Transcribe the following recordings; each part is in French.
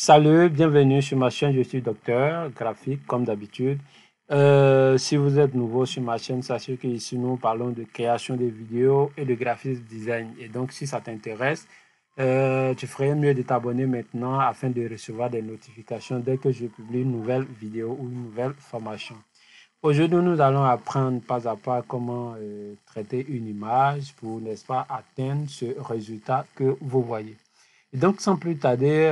Salut, bienvenue sur ma chaîne, je suis docteur graphique comme d'habitude. Si vous êtes nouveau sur ma chaîne, sachez que ici nous parlons de création de vidéos et de graphisme design. Et donc si ça t'intéresse, tu ferais mieux de t'abonner maintenant afin de recevoir des notifications dès que je publie une nouvelle vidéo ou une nouvelle formation. Aujourd'hui, nous allons apprendre pas à pas comment traiter une image pour, n'est-ce pas, atteindre ce résultat que vous voyez. Et donc, sans plus tarder,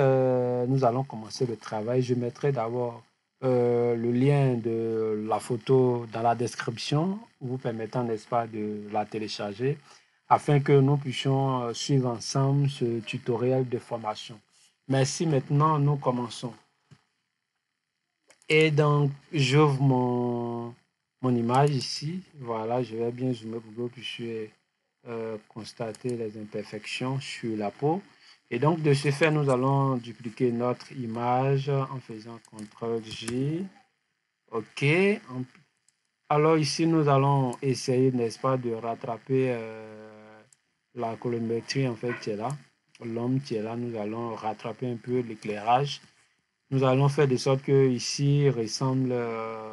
nous allons commencer le travail. Je mettrai d'abord le lien de la photo dans la description, vous permettant, n'est-ce pas, de la télécharger afin que nous puissions suivre ensemble ce tutoriel de formation. Merci, maintenant, nous commençons. Et donc, j'ouvre mon image ici. Voilà, je vais bien zoomer pour que vous puissiez constater les imperfections sur la peau. Et donc, de ce fait, nous allons dupliquer notre image en faisant CTRL-J. OK. Alors ici, nous allons essayer, n'est-ce pas, de rattraper la colorimétrie, en fait, qui est là. L'homme qui est là, nous allons rattraper un peu l'éclairage. Nous allons faire de sorte que ici ressemble,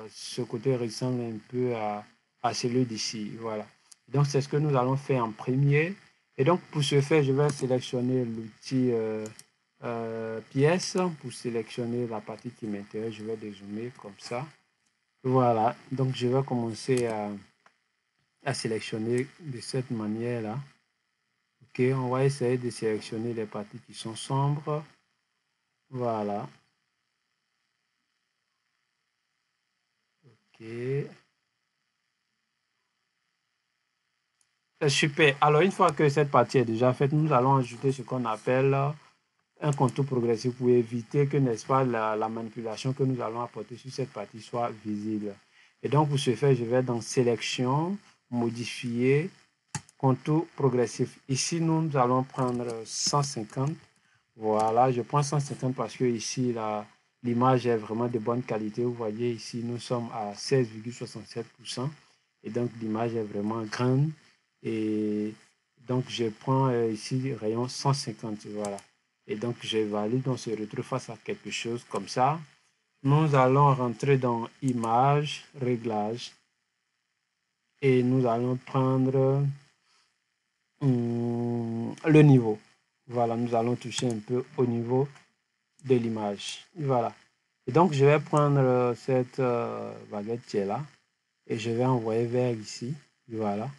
ce côté ressemble un peu à celui d'ici. Voilà. Donc, c'est ce que nous allons faire en premier. Et donc, pour ce faire, je vais sélectionner l'outil pièce pour sélectionner la partie qui m'intéresse. Je vais dézoomer comme ça. Voilà. Donc, je vais commencer à sélectionner de cette manière-là. OK. On va essayer de sélectionner les parties qui sont sombres. Voilà. OK. Super. Alors, une fois que cette partie est déjà faite, nous allons ajouter ce qu'on appelle un contour progressif pour éviter que, n'est-ce pas, la manipulation que nous allons apporter sur cette partie soit visible. Et donc, pour ce faire, je vais dans Sélection, Modifier, Contour progressif. Ici, nous allons prendre 150. Voilà, je prends 150 parce que ici, l'image est vraiment de bonne qualité. Vous voyez, ici, nous sommes à 16,67%. Et donc, l'image est vraiment grande. Et donc, je prends ici rayon 150. Voilà. Et donc, je valide. On se retrouve face à quelque chose comme ça. Nous allons rentrer dans Image, Réglage. Et nous allons prendre le niveau. Voilà, nous allons toucher un peu au niveau de l'image. Voilà. Et donc, je vais prendre cette baguette qui est là et je vais envoyer vers ici. Voilà.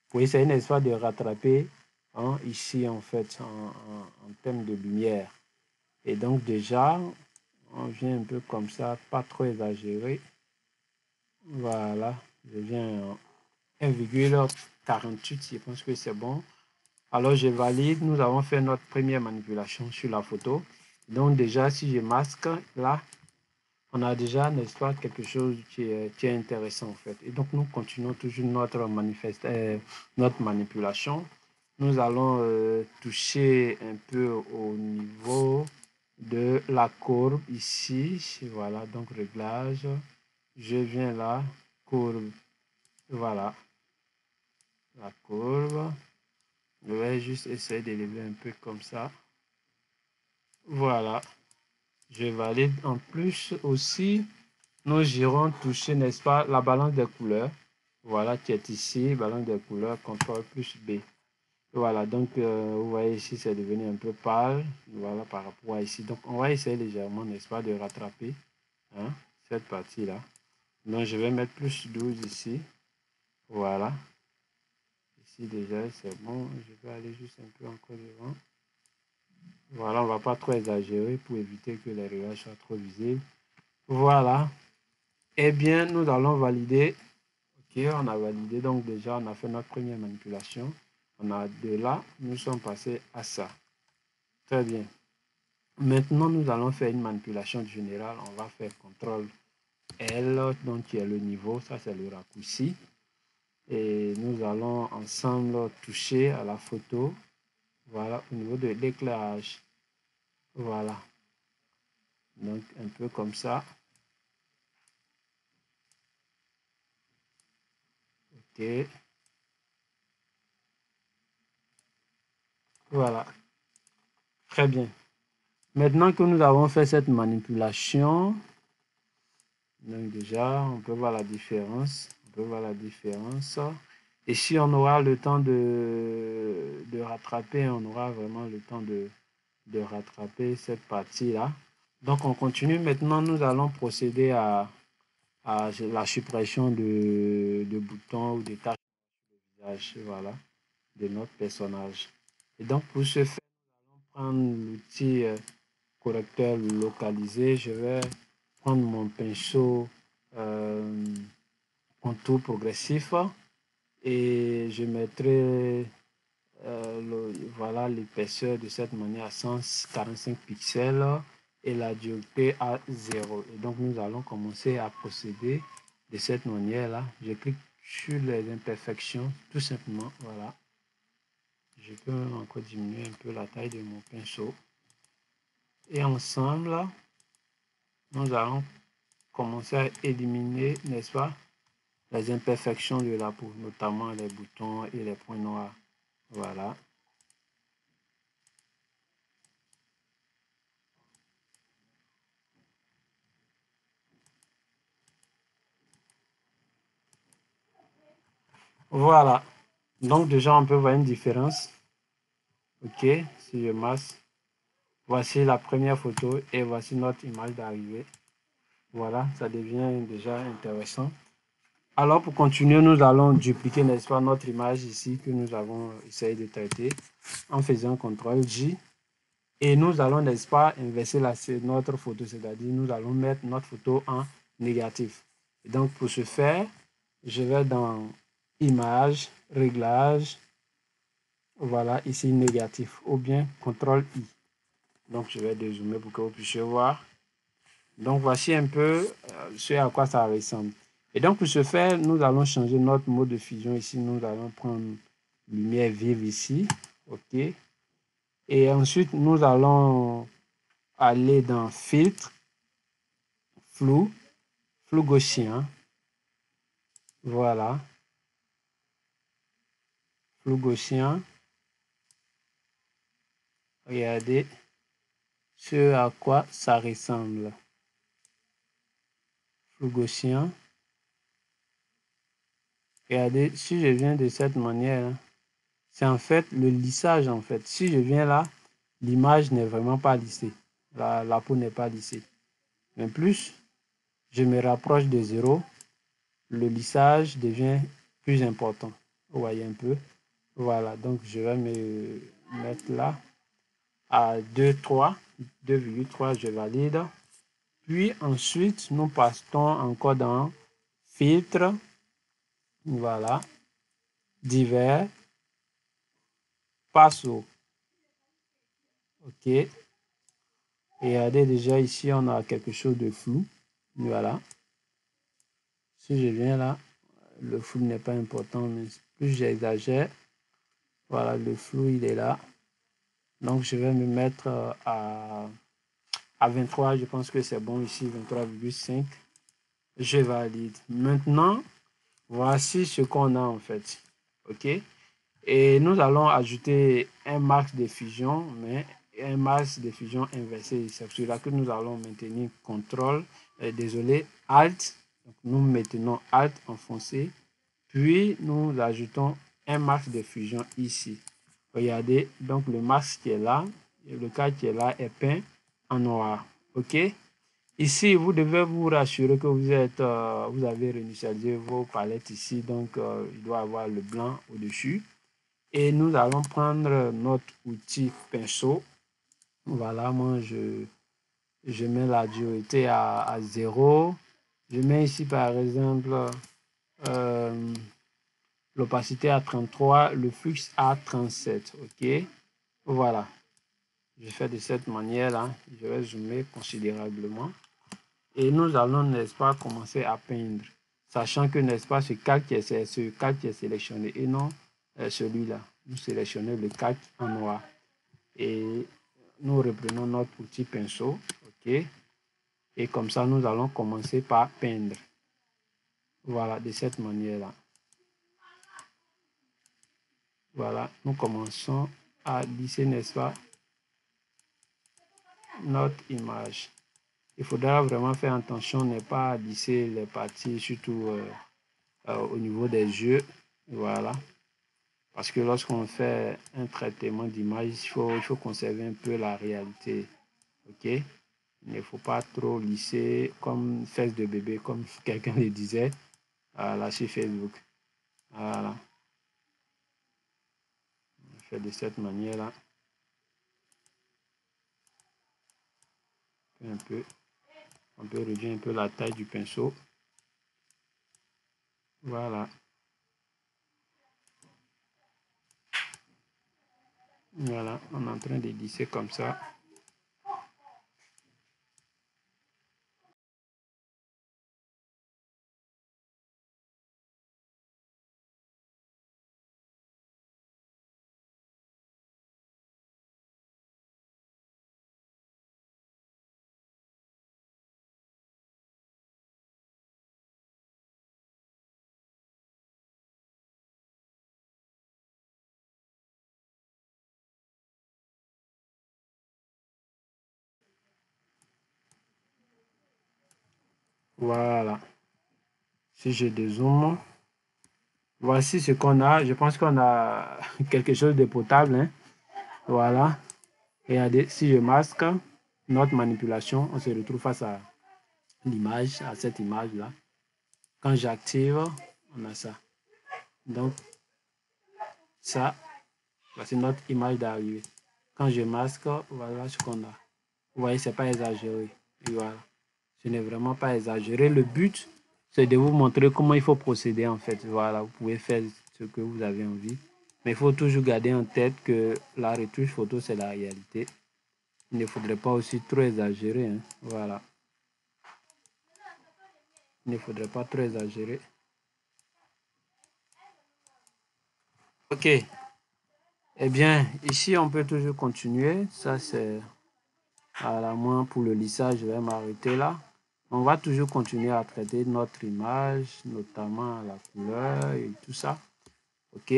Pour essayer, n'est-ce pas, de rattraper ici, en fait, en termes de lumière. Et donc, déjà, on vient un peu comme ça, pas trop exagéré. Voilà. Je viens en 1,48, je pense que c'est bon. Alors, je valide. Nous avons fait notre première manipulation sur la photo. Donc, déjà, si je masque, là, on a déjà, n'est-ce pas, quelque chose qui est intéressant, en fait. Et donc, nous continuons toujours notre manipulation. Nous allons toucher un peu au niveau de la courbe ici. Voilà, donc réglage. Je viens là, courbe. Voilà, la courbe. Je vais juste essayer d'élever un peu comme ça. Voilà, je valide. En plus aussi, nous irons toucher, n'est-ce pas, la balance des couleurs. Voilà, qui est ici, balance des couleurs, CTRL plus B. Voilà, donc vous voyez ici, c'est devenu un peu pâle. Voilà, par rapport à ici. Donc, on va essayer légèrement, n'est-ce pas, de rattraper cette partie-là. Donc, je vais mettre plus 12 ici. Voilà. Ici, déjà, c'est bon. Je vais aller juste un peu encore devant. Voilà, on ne va pas trop exagérer pour éviter que les rayures soient trop visibles. Voilà. Eh bien, nous allons valider. OK, on a validé. Donc, déjà, on a fait notre première manipulation. On a de là, nous sommes passés à ça. Très bien. Maintenant, nous allons faire une manipulation générale. On va faire CTRL L, donc qui est le niveau. Ça, c'est le raccourci. Et nous allons ensemble toucher à la photo. Voilà, au niveau de l'éclairage. Voilà. Donc, un peu comme ça. OK. Voilà. Très bien. Maintenant que nous avons fait cette manipulation, donc déjà, on peut voir la différence. On peut voir la différence. Et si on aura le temps de rattraper, on aura vraiment le temps de rattraper cette partie-là. Donc, on continue. Maintenant, nous allons procéder à la suppression de boutons ou de taches de visage, voilà, de notre personnage. Et donc, pour ce faire, prendre l'outil correcteur localisé. Je vais prendre mon pinceau contour progressif et je mettrai voilà l'épaisseur de cette manière à 145 pixels et la dureté à 0. Et donc nous allons commencer à procéder de cette manière là. Je clique sur les imperfections tout simplement. Voilà. Je peux encore diminuer un peu la taille de mon pinceau. Et ensemble, nous allons commencer à éliminer, n'est-ce pas, les imperfections de la peau, notamment les boutons et les points noirs. Voilà. Voilà. Donc déjà, on peut voir une différence. OK, si je masse, voici la première photo et voici notre image d'arrivée. Voilà, ça devient déjà intéressant. Alors, pour continuer, nous allons dupliquer, n'est-ce pas, notre image ici que nous avons essayé de traiter en faisant CTRL-J. Et nous allons, n'est-ce pas, inverser notre photo, c'est-à-dire nous allons mettre notre photo en négatif. Et donc, pour ce faire, je vais dans Image, Réglages, voilà, ici négatif, ou bien CTRL-I. Donc, je vais dézoomer pour que vous puissiez voir. Donc, voici un peu ce à quoi ça ressemble. Et donc, pour ce faire, nous allons changer notre mode de fusion ici. Nous allons prendre lumière vive ici. OK. Et ensuite, nous allons aller dans Filtre, Flou, Flou gaussien. Voilà. Flou gaussien. Regardez ce à quoi ça ressemble. Flou gaussien. Regardez, si je viens de cette manière, c'est en fait le lissage en fait. Si je viens là, l'image n'est vraiment pas lissée. La peau n'est pas lissée. Mais plus je me rapproche de 0, le lissage devient plus important. Vous voyez un peu. Voilà, donc je vais me mettre là à 2,3, 2,3, je valide. Puis ensuite, nous passons encore dans Filtre, voilà, Divers, Pinceau. OK. Et regardez déjà ici, on a quelque chose de flou. Voilà. Si je viens là, le flou n'est pas important, mais plus j'exagère, voilà, le flou, il est là. Donc, je vais me mettre à 23. Je pense que c'est bon ici, 23,5. Je valide. Maintenant, voici ce qu'on a en fait. OK? Et nous allons ajouter un max de fusion, mais un max de fusion inversé. C'est celui-là que nous allons maintenir CTRL, désolé, ALT. Donc, nous maintenons ALT enfoncé. Puis, nous ajoutons un max de fusion ici. Regardez, donc le max qui est là, et le cas qui est là est peint en noir. OK? Ici, vous devez vous rassurer que vous avez réinitialisé vos palettes ici. Donc, il doit avoir le blanc au-dessus. Et nous allons prendre notre outil pinceau. Voilà, moi, je mets la dureté à 0. Je mets ici, par exemple, l'opacité à 33, le flux à 37. OK? Voilà. Je fais de cette manière-là. Je vais zoomer considérablement. Et nous allons, n'est-ce pas, commencer à peindre. Sachant que, n'est-ce pas, ce calque qui est sélectionné et non celui-là. Nous sélectionnons le calque en noir. Et nous reprenons notre outil pinceau. OK. Et comme ça, nous allons commencer par peindre. Voilà, de cette manière-là. Voilà, nous commençons à lisser, n'est-ce pas, notre image. Il faudra vraiment faire attention, ne pas lisser les parties, surtout au niveau des yeux. Voilà. Parce que lorsqu'on fait un traitement d'image, il faut conserver un peu la réalité. OK? Il ne faut pas trop lisser comme fesses de bébé, comme quelqu'un le disait là sur Facebook. Voilà. On fait de cette manière-là. Un peu. On peut réduire un peu la taille du pinceau. Voilà. Voilà, on est en train de lisser comme ça. Voilà. Si je dézoome, voici ce qu'on a. Je pense qu'on a quelque chose de potable. Hein. Voilà. Regardez, si je masque notre manipulation, on se retrouve face à l'image, à cette image-là. Quand j'active, on a ça. Donc, ça, voici notre image d'arrivée. Quand je masque, voilà ce qu'on a. Vous voyez, c'est pas exagéré. Et voilà. Ce n'est vraiment pas exagéré. Le but, c'est de vous montrer comment il faut procéder en fait. Voilà, vous pouvez faire ce que vous avez envie. Mais il faut toujours garder en tête que la retouche photo, c'est la réalité. Il ne faudrait pas aussi trop exagérer. Hein. Voilà. Il ne faudrait pas trop exagérer. Ok. Eh bien, ici, on peut toujours continuer. Ça, c'est à la main pour le lissage. Je vais m'arrêter là. On va toujours continuer à traiter notre image, notamment la couleur et tout ça. OK?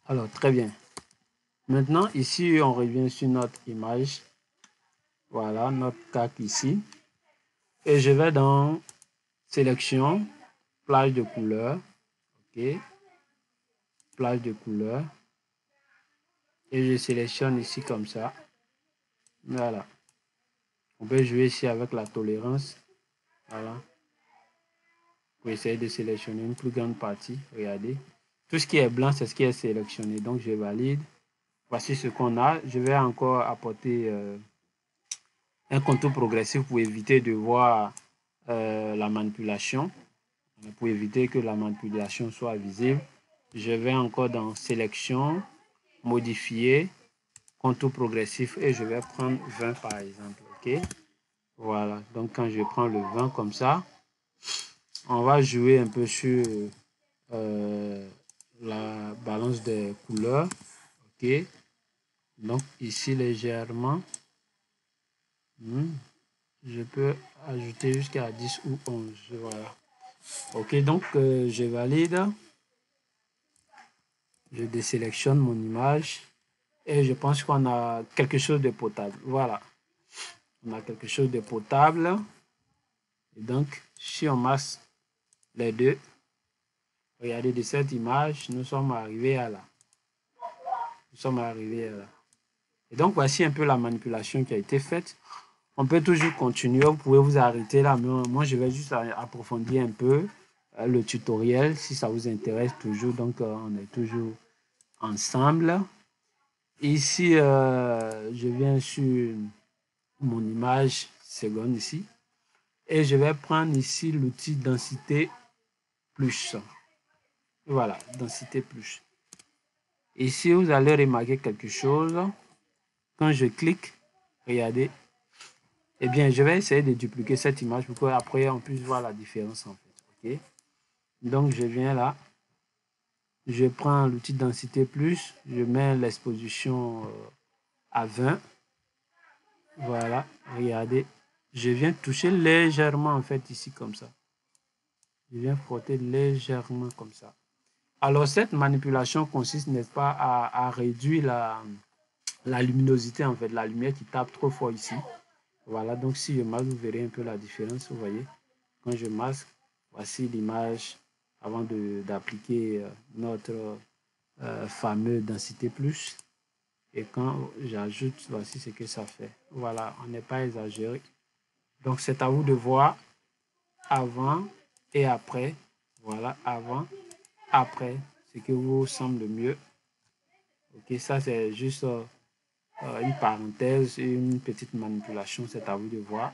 Alors, très bien. Maintenant, ici, on revient sur notre image. Voilà, notre carte ici. Et je vais dans Sélection, plage de couleur. OK? Plage de couleur. Et je sélectionne ici comme ça. Voilà. On peut jouer ici avec la tolérance. Voilà. Pour essayer de sélectionner une plus grande partie. Regardez. Tout ce qui est blanc, c'est ce qui est sélectionné. Donc, je valide. Voici ce qu'on a. Je vais encore apporter un contour progressif pour éviter de voir la manipulation. Pour éviter que la manipulation soit visible. Je vais encore dans Sélection, Modifier, Contour progressif et je vais prendre 20 par exemple. OK? Voilà. Donc, quand je prends le 20 comme ça, on va jouer un peu sur la balance des couleurs. OK? Donc, ici, légèrement, je peux ajouter jusqu'à 10 ou 11. Voilà. OK, donc, je valide. Je désélectionne mon image. Et je pense qu'on a quelque chose de potable. Voilà. On a quelque chose de potable. Et donc, si on masse les deux, regardez de cette image, nous sommes arrivés à là. Nous sommes arrivés à là. Et donc, voici un peu la manipulation qui a été faite. On peut toujours continuer. Vous pouvez vous arrêter là. Mais moi, je vais juste approfondir un peu le tutoriel si ça vous intéresse toujours. Donc, on est toujours ensemble. Ici, je viens sur mon image seconde ici. Et je vais prendre ici l'outil densité plus. Voilà, densité plus. Ici, vous allez remarquer quelque chose. Quand je clique, regardez. Eh bien, je vais essayer de dupliquer cette image pour qu'après, on puisse voir la différence en fait. OK? Donc, je viens là. Je prends l'outil densité plus. Je mets l'exposition à 20. Voilà, regardez. Je viens toucher légèrement en fait ici comme ça. Je viens frotter légèrement comme ça. Alors, cette manipulation consiste, n'est-ce pas, à réduire la luminosité, en fait, la lumière qui tape trop fort ici. Voilà, donc si je masque, vous verrez un peu la différence, vous voyez. Quand je masque, voici l'image avant d'appliquer notre fameux densité plus. Et quand j'ajoute, voici ce que ça fait. Voilà, on n'est pas exagéré. Donc c'est à vous de voir avant et après. Voilà, avant, après, ce que vous semble mieux. Ok, ça c'est juste une parenthèse, une petite manipulation, c'est à vous de voir.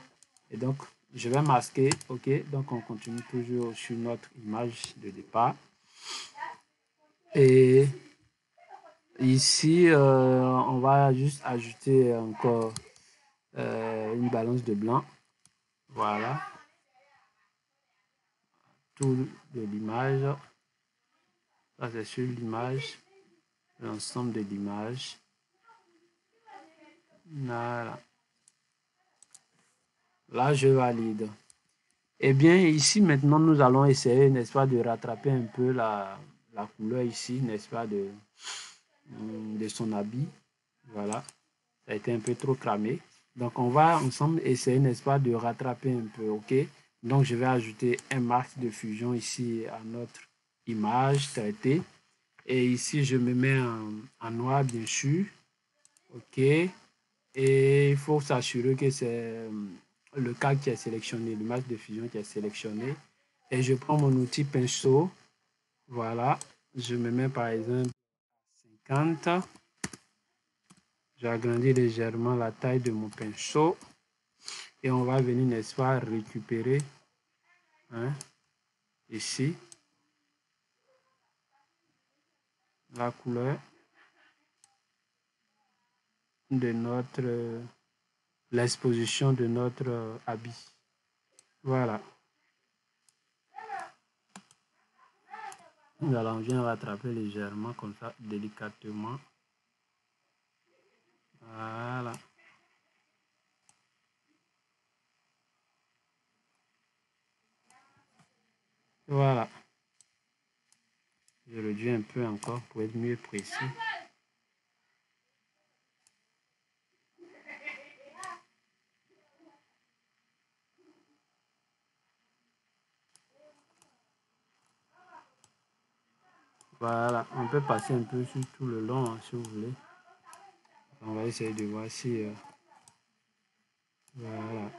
Et donc, je vais masquer, ok, donc on continue toujours sur notre image de départ. Et ici, on va juste ajouter encore une balance de blanc. Voilà, tout de l'image. Ça, c'est sur l'image, l'ensemble de l'image. Voilà. Là, je valide. Eh bien, ici, maintenant, nous allons essayer, n'est-ce pas, de rattraper un peu la couleur ici, n'est-ce pas, de son habit. Voilà. Ça a été un peu trop cramé. Donc, on va ensemble essayer, n'est-ce pas, de rattraper un peu, OK? Donc, je vais ajouter un masque de fusion ici à notre image traitée. Et ici, je me mets en noir, bien sûr. OK? Et il faut s'assurer que c'est le cas qui est sélectionné, le masque de fusion qui est sélectionné. Et je prends mon outil pinceau. Voilà. Je me mets par exemple à 50. J'agrandis légèrement la taille de mon pinceau. Et on va venir, n'est-ce pas, récupérer ici la couleur de notre l'exposition de notre habit. Voilà. Alors, on vient rattraper légèrement comme ça, délicatement. Voilà. Voilà. Je réduis un peu encore pour être mieux précis. Voilà, on peut passer un peu sur tout le long, si vous voulez. On va essayer de voir si... voilà.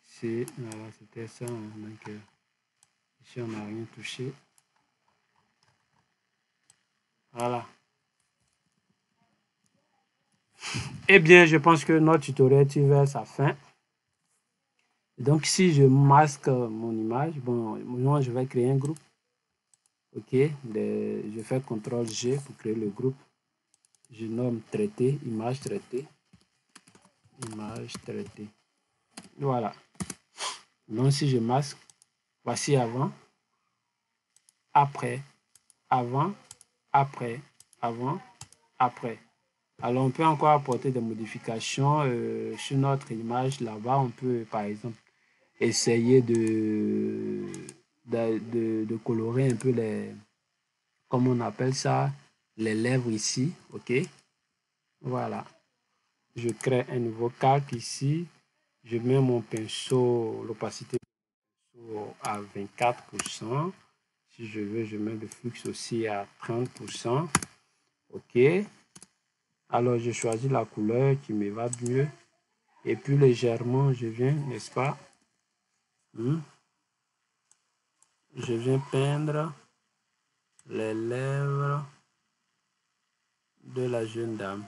Ici, voilà, c'était ça. Donc, ici, on n'a rien touché. Voilà. Eh bien, je pense que notre tutoriel tire vers sa fin. Donc, si je masque mon image, bon, moi, je vais créer un groupe. OK. Je fais CTRL-G pour créer le groupe. Je nomme traité, image traitée. Image traitée. Voilà. Donc, si je masque, voici avant, après, avant, après, avant, après. Alors, on peut encore apporter des modifications sur notre image. Là-bas, on peut, par exemple, essayer de colorer un peu les, comme on appelle ça, les lèvres ici. OK. Voilà. Je crée un nouveau calque ici. Je mets mon pinceau, l'opacité à 24%. Si je veux, je mets le flux aussi à 30%. OK. Alors, je choisis la couleur qui me va mieux. Et puis, légèrement, je viens, n'est-ce pas? Je viens peindre les lèvres de la jeune dame.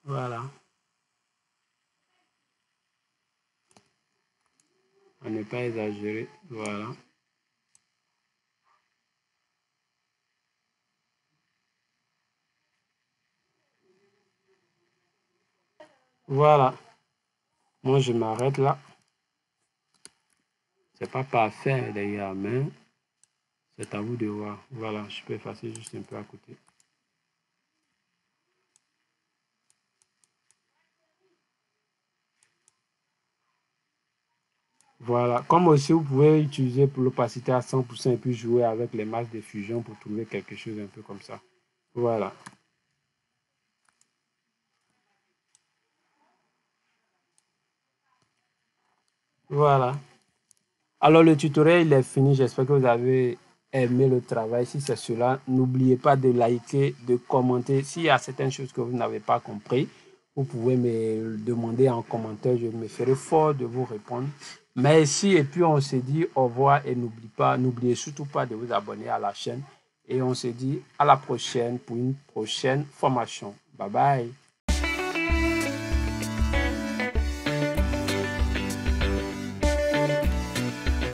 Voilà. On n'est pas exagéré. Voilà. Voilà. Moi, je m'arrête là. C'est pas parfait, les gars, mais c'est à vous de voir. Voilà, je peux effacer juste un peu à côté. Voilà. Comme aussi, vous pouvez utiliser pour l'opacité à 100% et puis jouer avec les masques de fusion pour trouver quelque chose un peu comme ça. Voilà. Voilà. Alors, le tutoriel, il est fini. J'espère que vous avez aimé le travail. Si c'est cela, n'oubliez pas de liker, de commenter. S'il y a certaines choses que vous n'avez pas compris, vous pouvez me le demander en commentaire. Je me ferai fort de vous répondre. Merci. Et puis, on se dit au revoir et n'oubliez surtout pas de vous abonner à la chaîne. Et on se dit à la prochaine pour une prochaine formation. Bye bye.